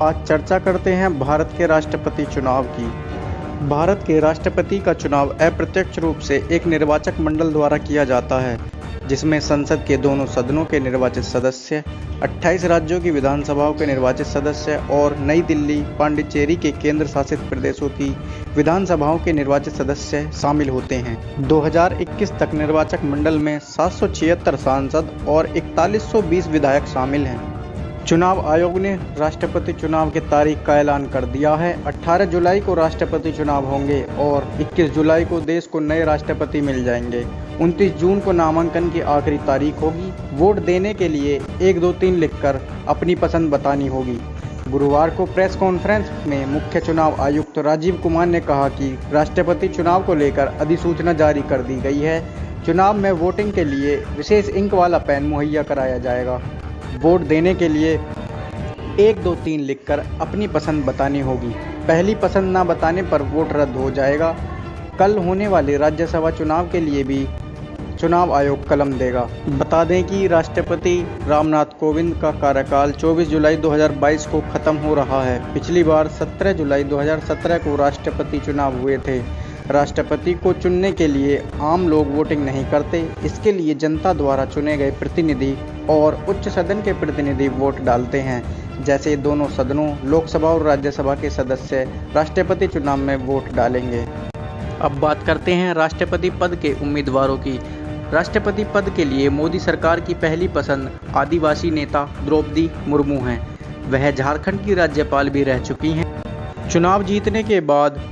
आज चर्चा करते हैं भारत के राष्ट्रपति चुनाव की। भारत के राष्ट्रपति का चुनाव अप्रत्यक्ष रूप से एक निर्वाचक मंडल द्वारा किया जाता है, जिसमें संसद के दोनों सदनों के निर्वाचित सदस्य, 28 राज्यों की विधानसभाओं के निर्वाचित सदस्य और नई दिल्ली, पांडिचेरी के केंद्र शासित प्रदेशों की विधानसभाओं के निर्वाचित सदस्य शामिल होते हैं। 2021 तक निर्वाचक मंडल में 776 सांसद और 4120 विधायक शामिल हैं। चुनाव आयोग ने राष्ट्रपति चुनाव की तारीख का ऐलान कर दिया है। 18 जुलाई को राष्ट्रपति चुनाव होंगे और 21 जुलाई को देश को नए राष्ट्रपति मिल जाएंगे। 29 जून को नामांकन की आखिरी तारीख होगी। वोट देने के लिए 1, 2, 3 लिखकर अपनी पसंद बतानी होगी। गुरुवार को प्रेस कॉन्फ्रेंस में मुख्य चुनाव आयुक्त राजीव कुमार ने कहा कि राष्ट्रपति चुनाव को लेकर अधिसूचना जारी कर दी गई है। चुनाव में वोटिंग के लिए विशेष इंक वाला पेन मुहैया कराया जाएगा। वोट देने के लिए 1, 2, 3 लिखकर अपनी पसंद बतानी होगी। पहली पसंद ना बताने पर वोट रद्द हो जाएगा। कल होने वाले राज्यसभा चुनाव के लिए भी चुनाव आयोग कलम देगा। बता दें कि राष्ट्रपति रामनाथ कोविंद का कार्यकाल 24 जुलाई 2022 को खत्म हो रहा है। पिछली बार 17 जुलाई 2017 को राष्ट्रपति चुनाव हुए थे। राष्ट्रपति को चुनने के लिए आम लोग वोटिंग नहीं करते। इसके लिए जनता द्वारा चुने गए प्रतिनिधि और उच्च सदन के प्रतिनिधि वोट डालते हैं। जैसे दोनों सदनों लोकसभा और राज्यसभा के सदस्य राष्ट्रपति चुनाव में वोट डालेंगे। अब बात करते हैं राष्ट्रपति पद के उम्मीदवारों की। राष्ट्रपति पद के लिए मोदी सरकार की पहली पसंद आदिवासी नेता द्रौपदी मुर्मू हैं। वह झारखंड की राज्यपाल भी रह चुकी हैं। चुनाव जीतने के बाद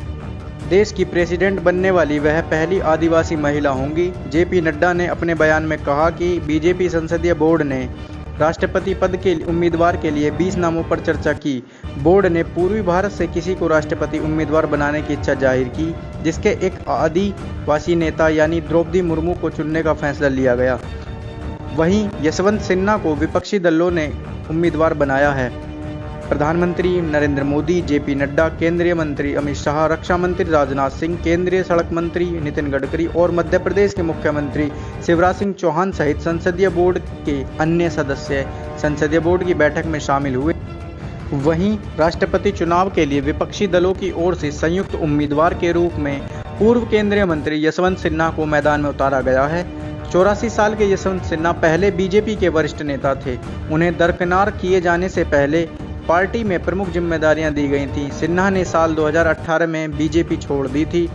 देश की प्रेसिडेंट बनने वाली वह पहली आदिवासी महिला होंगी। जेपी नड्डा ने अपने बयान में कहा कि बीजेपी संसदीय बोर्ड ने राष्ट्रपति पद के उम्मीदवार के लिए 20 नामों पर चर्चा की। बोर्ड ने पूर्वी भारत से किसी को राष्ट्रपति उम्मीदवार बनाने की इच्छा जाहिर की, जिसके एक आदिवासी नेता यानी द्रौपदी मुर्मू को चुनने का फैसला लिया गया। वहीं यशवंत सिन्हा को विपक्षी दलों ने उम्मीदवार बनाया है। प्रधानमंत्री नरेंद्र मोदी, जेपी नड्डा, केंद्रीय मंत्री अमित शाह, रक्षा मंत्री राजनाथ सिंह, केंद्रीय सड़क मंत्री नितिन गडकरी और मध्य प्रदेश के मुख्यमंत्री शिवराज सिंह चौहान सहित संसदीय बोर्ड के अन्य सदस्य संसदीय बोर्ड की बैठक में शामिल हुए। वहीं राष्ट्रपति चुनाव के लिए विपक्षी दलों की ओर से संयुक्त उम्मीदवार के रूप में पूर्व केंद्रीय मंत्री यशवंत सिन्हा को मैदान में उतारा गया है। 84 साल के यशवंत सिन्हा पहले बीजेपी के वरिष्ठ नेता थे। उन्हें दरकिनार किए जाने से पहले पार्टी में प्रमुख जिम्मेदारियां दी गई थीं। सिन्हा ने साल 2018 में बीजेपी छोड़ दी थी।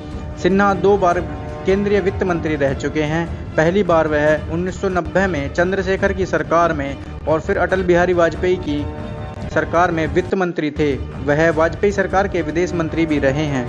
सिन्हा 2 बार केंद्रीय वित्त मंत्री रह चुके हैं। पहली बार वह 1990 में चंद्रशेखर की सरकार में और फिर अटल बिहारी वाजपेयी की सरकार में वित्त मंत्री थे। वह वाजपेयी सरकार के विदेश मंत्री भी रहे हैं।